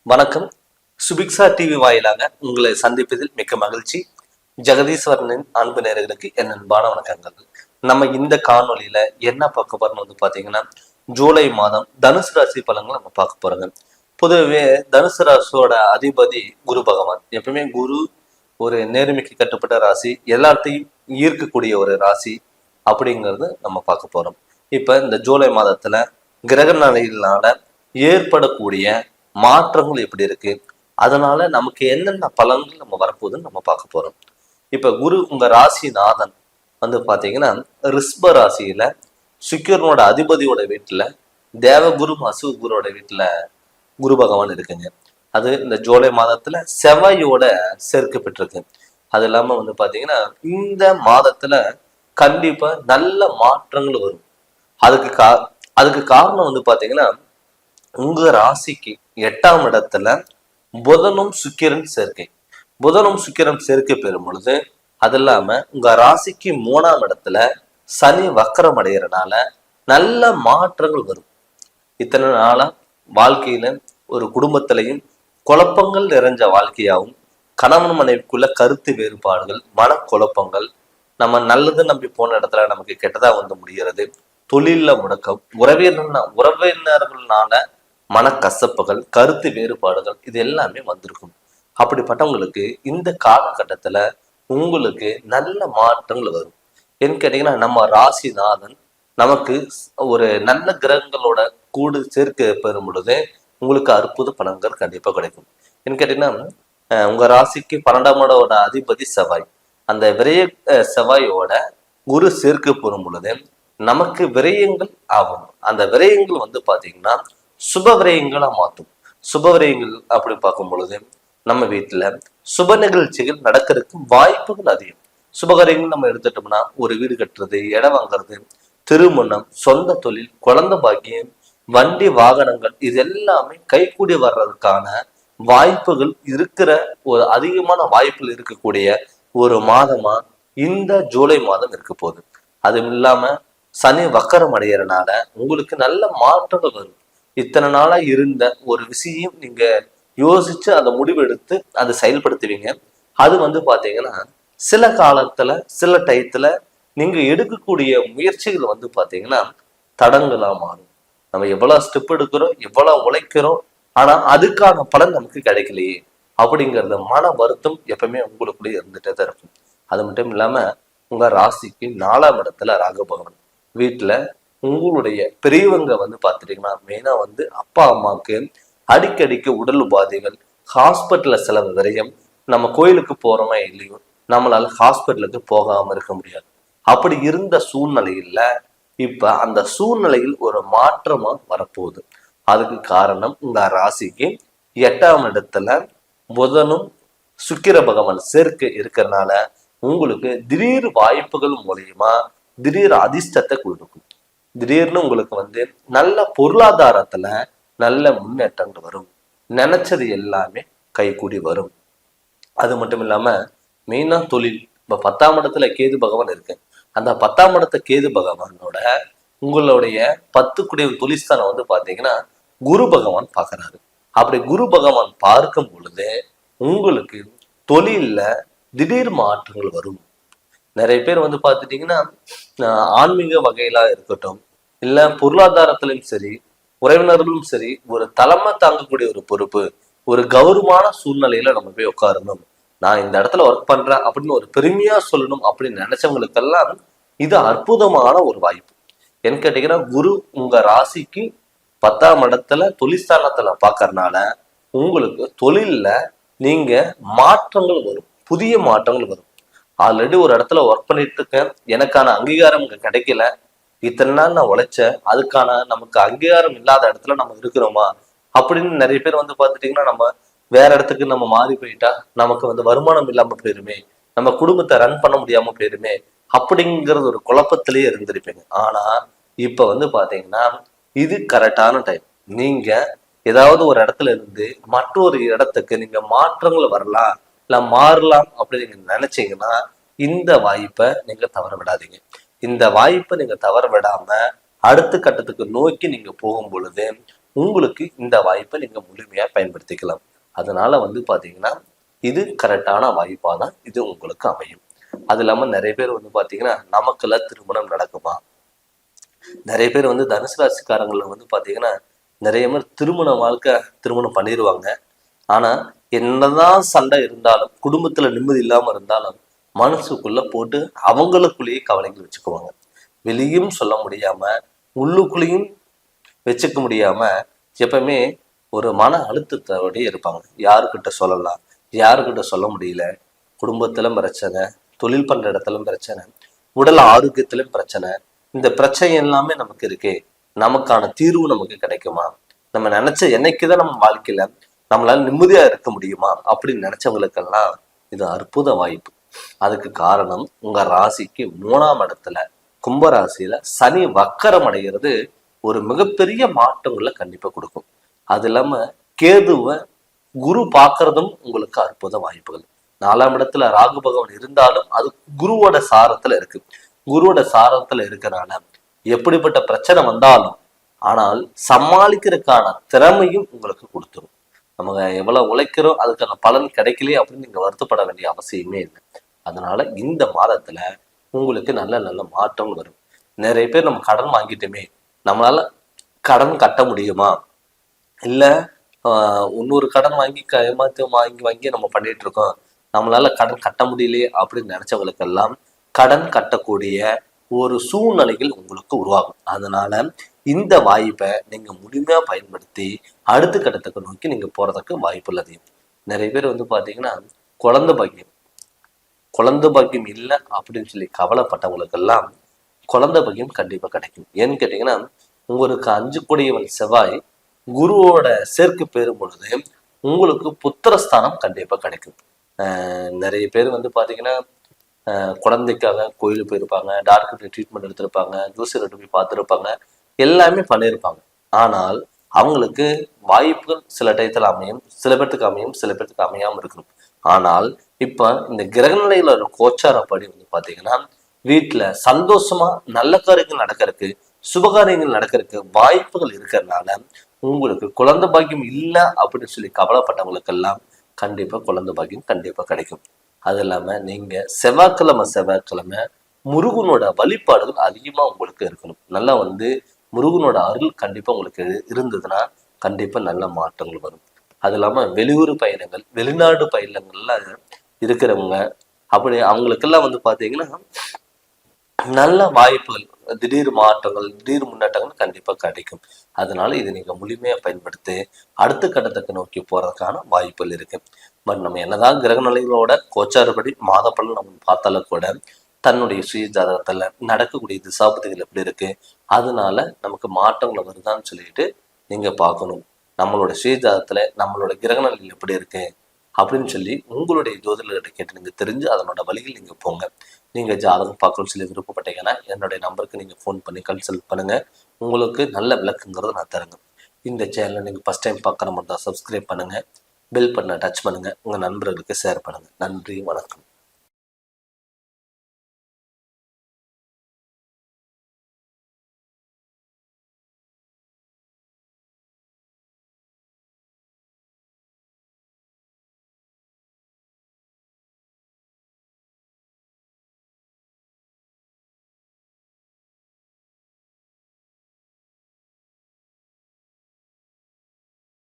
வணக்கம். சுபிக்ஷா டிவி வாயிலாக உங்களை சந்திப்பதில் மிக்க மகிழ்ச்சி. ஜெகதீஸ்வரனின் அன்பு நேயர்களுக்கு என் அன்பான வணக்கங்கள். நம்ம இந்த காணொலியில என்ன பார்க்க போறோம்னு பாத்தீங்கன்னா, ஜூலை மாதம் தனுசு ராசி பலன்கள் நம்ம பார்க்க போறோங்க. பொதுவே தனுசு ராசியோட அதிபதி குரு பகவான். எப்பவுமே குரு ஒரு நேர்மைக்கு கட்டுப்பட்ட ராசி, எல்லாத்தையும் ஈர்க்கக்கூடிய ஒரு ராசி அப்படிங்கிறது நம்ம பார்க்க போறோம். இப்ப இந்த ஜூலை மாதத்துல கிரக நிலையினால ஏற்படக்கூடிய மாற்றங்கள் எப்படி இருக்கு, அதனால நமக்கு என்னென்ன பலன்கள் நம்ம வரப்போகுதுன்னு நம்ம பார்க்க போறோம். இப்ப குரு உங்க ராசிநாதன் பாத்தீங்கன்னா ரிஷப ராசியில சுக்கிரனோட அதிபதியோட வீட்டுல தேவகுரு அசுகுரோட வீட்டுல குரு பகவான் இருக்குங்க. அது இந்த ஜூலை மாதத்துல செவ்வாயோட சேர்க்கப்பட்டிருக்கு. அது இல்லாம பாத்தீங்கன்னா இந்த மாதத்துல கண்டிப்பா நல்ல மாற்றங்கள் வரும். அதுக்கு காரணம் பாத்தீங்கன்னா உங்க ராசிக்கு 8ஆம் இடத்துல புதனும் சுக்கிரன் சேர்க்கை. புதனும் சுக்கிரன் சேர்க்கை பெறும் பொழுது அது இல்லாம உங்க ராசிக்கு 3ஆம் இடத்துல சனி வக்கரம் அடைகிறனால நல்ல மாற்றங்கள் வரும். இத்தனை நாளா வாழ்க்கையில ஒரு குடும்பத்திலையும் குழப்பங்கள் நிறைஞ்ச வாழ்க்கையாகவும், கணவன் மனைவிக்குள்ள கருத்து வேறுபாடுகள், மனக்குழப்பங்கள், நம்ம நல்லது நம்பி போன இடத்துல நமக்கு கெட்டதா முடிகிறது, தொழில முடக்கம், உறவினர்களான மனக்கசப்புகள், கருத்து வேறுபாடுகள், இது எல்லாமே வந்திருக்கும். அப்படிப்பட்டவங்களுக்கு இந்த காலகட்டத்துல உங்களுக்கு நல்ல மாற்றங்கள் வரும். ஏன்னு கேட்டீங்கன்னா, நம்ம ராசிநாதன் நமக்கு ஒரு நல்ல கிரகங்களோட கூடு சேர்க்க பெறும் பொழுது உங்களுக்கு அற்புத பலன்கள் கண்டிப்பா கிடைக்கும். ஏன்னு கேட்டீங்கன்னா, உங்க ராசிக்கு 12ஆம் இடோட அதிபதி செவ்வாய். அந்த விரய செவ்வாயோட குரு சேர்க்க பெறும் பொழுது நமக்கு விரயங்கள் ஆகும். அந்த விரயங்கள் பாத்தீங்கன்னா சுப விரயங்களா மாற்றும். சுப விரயங்கள் அப்படி பார்க்கும் பொழுது நம்ம வீட்டுல சுப நிகழ்ச்சிகள் நடக்கிறதுக்கு வாய்ப்புகள் அதிகம். சுபகாரியங்கள் நம்ம எடுத்துட்டோம்னா ஒரு வீடு கட்டுறது, இடம் வாங்குறது, திருமணம், சொந்த தொழில், குழந்தை பாக்கியம், வண்டி வாகனங்கள், இது எல்லாமே கைகூடி வர்றதுக்கான வாய்ப்புகள் இருக்கிற ஒரு அதிகமான வாய்ப்புகள் இருக்கக்கூடிய ஒரு மாதமா இந்த ஜூலை மாதம் இருக்க போகுது. அதுவும் இல்லாம சனி வக்கரம் அடைகிறனால உங்களுக்கு நல்ல மாற்றங்கள் வரும். இத்தனை நாளா இருந்த ஒரு விஷயம் நீங்க யோசிச்சு அந்த முடிவு எடுத்து அதை செயல்படுத்துவீங்க. அது பாத்தீங்கன்னா சில காலத்துல சில டயத்துல நீங்க எடுக்கக்கூடிய முயற்சிகள் பாத்தீங்கன்னா தடங்களா மாறும். நம்ம எவ்வளவு ஸ்டெப் எடுக்கிறோம், எவ்வளவு உழைக்கிறோம், ஆனா அதுக்கான பலன் நமக்கு கிடைக்கலையே அப்படிங்கறத மன வருத்தம் எப்பவுமே உங்களுக்குள்ளே இருந்துட்டே தான் இருக்கும். அது மட்டும் இல்லாம உங்க ராசிக்கு 4ஆம் இடத்துல ராகு பகவான் வீட்டுல உங்களுடைய பெரியவங்க பார்த்துட்டீங்கன்னா மெயினா அப்பா அம்மாவுக்கு அடிக்கடிக்கு உடல் உபாதைகள், ஹாஸ்பிட்டல்ல செலவு விரயம். நம்ம கோயிலுக்கு போறோமா இல்லையோ நம்மளால ஹாஸ்பிட்டலுக்கு போகாம இருக்க முடியாது. அப்படி இருந்த சூழ்நிலையில இப்ப அந்த சூழ்நிலையில் ஒரு மாற்றமா வரப்போகுது. அதுக்கு காரணம் உங்க ராசிக்கு 8ஆம் இடத்துல புதனும் சுக்கிர பகவான் சேர்க்கை இருக்கிறதுனால உங்களுக்கு திடீர் வாய்ப்புகள் மூலியமா திடீர் அதிர்ஷ்டத்தை கொடுக்கும். திடீர்னு உங்களுக்கு நல்ல பொருளாதாரத்துல நல்ல முன்னேற்றங்கள் வரும். நினைச்சது எல்லாமே கைகூடி வரும். அது மட்டும் இல்லாம மெயினா தொழில். இப்ப 10ஆம் இடத்துல கேது பகவான் இருக்கு. அந்த 10ஆம் இடத்த கேது பகவானோட உங்களுடைய 10 குடைய தொழிற்ஸ்தானம் பாத்தீங்கன்னா குரு பகவான் பாக்குறாரு. அப்படி குரு பகவான் பார்க்கும் பொழுது உங்களுக்கு தொழில்ல திடீர் மாற்றங்கள் வரும். நிறைய பேர் பார்த்துட்டீங்கன்னா ஆன்மீக வகையிலா இருக்கட்டும், இல்ல பொருளாதாரத்திலும் சரி, உறவினர்களும் சரி, ஒரு தலைமை தாங்கக்கூடிய ஒரு பொறுப்பு, ஒரு கௌரவமான சூழ்நிலையில நம்ம போய் உட்காரணும், நான் இந்த இடத்துல ஒர்க் பண்றேன் அப்படின்னு ஒரு பெருமையா சொல்லணும் அப்படின்னு நினைச்சவங்களுக்கெல்லாம் இது அற்புதமான ஒரு வாய்ப்பு. என்ன கேட்டீங்கன்னா, குரு உங்க ராசிக்கு 10ஆம் இடத்துல தொழிற்ஸ்தானத்துல பாக்கறதுனால உங்களுக்கு தொழில்ல நீங்க மாற்றங்கள் வரும், புதிய மாற்றங்கள் வரும். ஆல்ரெடி ஒரு இடத்துல ஒர்க் பண்ணிட்டு இருக்கேன், எனக்கான அங்கீகாரம் இங்க கிடைக்கல, இத்தனை நாள் நான் உழைச்சேன், அதுக்கான நமக்கு அங்கீகாரம் இல்லாத இடத்துல நம்ம இருக்கிறோமா அப்படின்னு நிறைய பேர் பாத்துட்டீங்கன்னா நம்ம வேற இடத்துக்கு நம்ம மாறி போயிட்டா நமக்கு வருமானம் இல்லாம போயிருமே, நம்ம குடும்பத்தை ரன் பண்ண முடியாம போயிருமே அப்படிங்கிறது ஒரு குழப்பத்திலேயே இருந்திருப்பீங்க. ஆனா இப்ப பாத்தீங்கன்னா இது கரெக்டான டைம். நீங்க ஏதாவது ஒரு இடத்துல இருந்து மற்றொரு இடத்துக்கு நீங்க மாற்றங்கள் வரலாம், இல்ல மாறலாம் அப்படின்னு நீங்க நினைச்சீங்கன்னா இந்த வாய்ப்பை நீங்க தவற விடாதீங்க. இந்த வாய்ப்பை நீங்க தவற விடாம அடுத்த கட்டத்துக்கு நோக்கி நீங்க போகும் பொழுது உங்களுக்கு இந்த வாய்ப்பை நீங்க முழுமையா பயன்படுத்திக்கலாம். அதனால வந்து பாத்தீங்கன்னா இது கரெக்டான வாய்ப்பா தான் இது உங்களுக்கு அமையும். அது இல்லாம நிறைய பேர் வந்து பாத்தீங்கன்னா நமக்கெல்லாம் திருமணம் நடக்குமா, நிறைய பேர் வந்து தனுசு ராசிக்காரங்கள வந்து பாத்தீங்கன்னா நிறைய பேர் திருமண வாழ்க்கை திருமணம் பண்ணிடுவாங்க. ஆனா என்னதான் சண்டை இருந்தாலும், குடும்பத்துல நிம்மதி இல்லாம இருந்தாலும் மனசுக்குள்ள போட்டு அவங்களுக்குள்ளேயே கவலைகள் வச்சுக்குவாங்க. வெளியும் சொல்ல முடியாம, உள்ளுக்குள்ளேயும் வச்சுக்க முடியாம எப்பவுமே ஒரு மன அழுத்தத்தோடய இருப்பாங்க. யாருக்கிட்ட சொல்லலாம், யாருக்கிட்ட சொல்ல முடியல, குடும்பத்திலும் பிரச்சனை, தொழில் பண்ற இடத்துலயும் பிரச்சனை, உடல் ஆரோக்கியத்திலும் பிரச்சனை. இந்த பிரச்சனை எல்லாமே நமக்கு இருக்கே, நமக்கான தீர்வு நமக்கு கிடைக்குமா, நம்ம நினைச்ச என்னைக்குதான் நம்ம வாழ்க்கையில நம்மளால நிம்மதியா இருக்க முடியுமா அப்படின்னு நினைச்சவங்களுக்கெல்லாம் இது அற்புத வாய்ப்பு. அதுக்கு காரணம் உங்க ராசிக்கு 3ஆம் இடத்துல கும்பராசியில சனி வக்கரம் அடைகிறது ஒரு மிகப்பெரிய மாற்றங்களை கண்டிப்பா கொடுக்கும். அது இல்லாம கேதுவை குரு பார்க்கறதும் உங்களுக்கு அற்புத வாய்ப்புகள். 4ஆம் இடத்துல ராகு பகவான் இருந்தாலும் அது குருவோட சாரத்துல இருக்கு. குருவோட சாரத்துல இருக்கிறனால எப்படிப்பட்ட பிரச்சனை வந்தாலும் ஆனால் சமாளிக்கிறதுக்கான திறமையும் உங்களுக்கு கொடுத்துரும். நம்ம எவ்வளவு உழைக்கிறோம் அதுக்கான பலன் கிடைக்கலையே அப்படின்னு நீங்க வருத்தப்பட வேண்டிய அவசியமே இல்லை. அதனால இந்த மாதத்துல உங்களுக்கு நல்ல நல்ல மாற்றம் வரும். நிறைய பேர் நம்ம கடன் வாங்கிட்டோமே, நம்மளால கடன் கட்ட முடியுமா, இல்ல இன்னொரு கடன் வாங்கி ஏமாத்தி வாங்கி வாங்கி நம்ம பண்ணிட்டு இருக்கோம், நம்மளால கடன் கட்ட முடியலையே அப்படின்னு நினைச்சவங்களுக்கெல்லாம் கடன் கட்டக்கூடிய ஒரு சூழ்நிலைகள் உங்களுக்கு உருவாகும். அதனால இந்த வாய்ப்பை நீங்க முழுமையா பயன்படுத்தி அடுத்த கட்டத்துக்கு நோக்கி நீங்க போறதுக்கு வாய்ப்பு உள்ளது. நிறைய பேர் வந்து பாத்தீங்கன்னா குழந்தை பாக்கியம் இல்லை அப்படின்னு சொல்லி கவலைப்பட்டவங்களுக்கெல்லாம் குழந்தை பாக்கியம் கண்டிப்பா கிடைக்கும். ஏன்னு கேட்டீங்கன்னா உங்களுக்கு 5 கூடியவன் செவ்வாய் குருவோட சேர்க்கை பெறும் பொழுது உங்களுக்கு புத்திரஸ்தானம் கண்டிப்பா கிடைக்கும். நிறைய பேர் வந்து பாத்தீங்கன்னா குழந்தைக்காக கோயிலுக்கு போயிருப்பாங்க, டாக்டர் ட்ரீட்மெண்ட் எடுத்திருப்பாங்க, ஜோசியர்கிட்ட போய் பார்த்துருப்பாங்க, எல்லாமே பண்ணியிருப்பாங்க. ஆனால் அவங்களுக்கு வாய்ப்புகள் சில டயத்துல அமையும், சில பேர்த்துக்கு அமையும், சில பேர்த்துக்கு அமையாம இருக்கணும். ஆனால் இப்ப இந்த கிரகநிலையில ஒரு கோச்சாரப்படி வந்து பாத்தீங்கன்னா வீட்டுல சந்தோஷமா நல்ல காரியங்கள் நடக்கிறதுக்கு, சுபகாரியங்கள் நடக்கிறதுக்கு வாய்ப்புகள் இருக்கிறதுனால உங்களுக்கு குழந்தை பாக்கியம் இல்லை அப்படின்னு சொல்லி கவலைப்பட்டவங்களுக்கெல்லாம் கண்டிப்பா குழந்தை பாக்கியம் கண்டிப்பா கிடைக்கும். அது இல்லாம நீங்க செவ்வாய்க்கிழமை முருகனோட வழிபாடுகள் அதிகமா உங்களுக்கு இருக்கணும். நல்லா வந்து முருகனோட அருள் கண்டிப்பா உங்களுக்கு இருந்ததுன்னா கண்டிப்பா நல்ல மாற்றங்கள் வரும். அது இல்லாம வெளியூர் பயணங்கள், வெளிநாடு பயணங்கள்லாம் இருக்கிறவங்க அப்படி அவங்களுக்கெல்லாம் வந்து பாத்தீங்கன்னா நல்ல வாய்ப்புகள், திடீர் மாற்றங்கள், திடீர் முன்னேற்றங்கள் கண்டிப்பா கிடைக்கும். அதனால இதை நீங்க முழுமையா பயன்படுத்தி அடுத்த கட்டத்துக்கு நோக்கி போறதுக்கான வாய்ப்புகள் இருக்கு. பட் நம்ம என்னதான் கிரக நிலைகளோட கோச்சாரப்படி மாத பலன் நம்ம பார்த்தாலும் கூட தன்னுடைய சுய ஜாதகத்துல நடக்கக்கூடிய திசாபதிகள் எப்படி இருக்கு, அதனால நமக்கு மாற்றங்களை வருதான்னு சொல்லிட்டு நீங்க பார்க்கணும். நம்மளோட சுய ஜாதகத்துல நம்மளோட கிரக நிலைகள் எப்படி இருக்கு அப்படின்னு சொல்லி உங்களுடைய ஜோதிடர்கிட்ட கேட்டு நீங்க தெரிஞ்சு அதனோட வழியில் நீங்க போங்க. நீங்க ஜாதகம் பார்க்கணும்னு சொல்லி விருப்பப்பட்டீங்கன்னா என்னுடைய நம்பருக்கு நீங்க ஃபோன் பண்ணி கன்சல்ட் பண்ணுங்க. உங்களுக்கு நல்ல விளக்குங்கிறத நான் தரேங்க. இந்த சேனலை நீங்க ஃபர்ஸ்ட் டைம் பார்க்குற மாதிரி தான் சப்ஸ்கிரைப் பண்ணுங்க, பெல் பட்டனை டச் பண்ணுங்க, உங்க நண்பர்களுக்கு ஷேர் பண்ணுங்க. நன்றி, வணக்கம்.